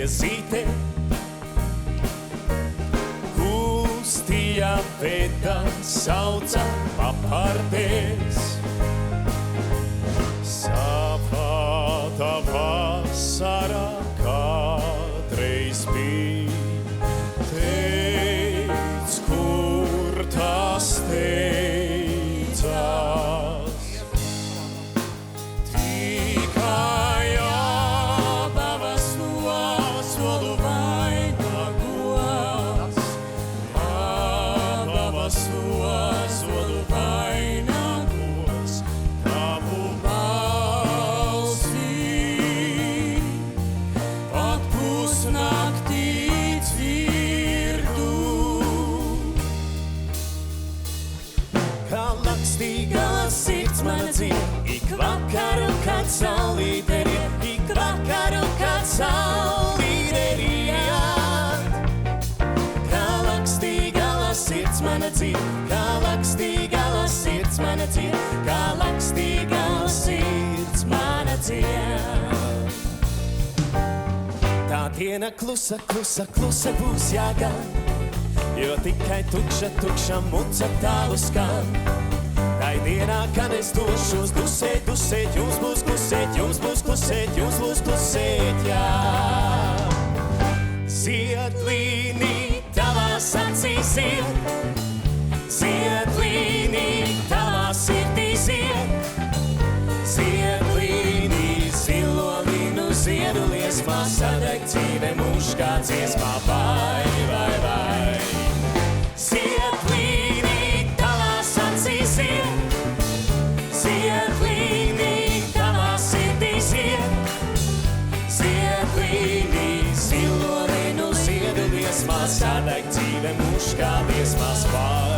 biezīte, kustījā veda sauca papardēs. Sapāta vasara kādreiz bija, teic, kur tas teicās. Tikai abavas nos vodu vainagos, abavas nos vodu vainagos, tavu balsī, pat pusnaktī dzirdu. Kā lakstīgā sirds mana dzīve, ik vakaru, kad saulīte riet, ik vakaru, kad saulīte riet. Kā lakstīgā sirds mana dzīve, kā lakstīgā sirds mana dzīve, kā lakstīgā sirds mana dzīve. Tā diena klusa, klusa, klusa būs jāgan, jo tikai tukša, tukša muca tālu skan. Tai dienā, kad es došos dusēt, dusēt, jums būs klusēt, jums būs klusēt, jums būs klusēt, jā. Ziedlīnī tavās acīs zied, ziedlīnī tavā sirdī zied, ziedlīnī zilo līnu ziedu liesmā, sadeg dzīve mūžgā dziesmā, vai, vai, vai. Ziedlīnī tavās acīs zied, ziedlīnī tavā sirdī zied, ziedlīnī zilo līnu ziedu liesmā, sadeg dzīve mūžgā dziesmās, vai.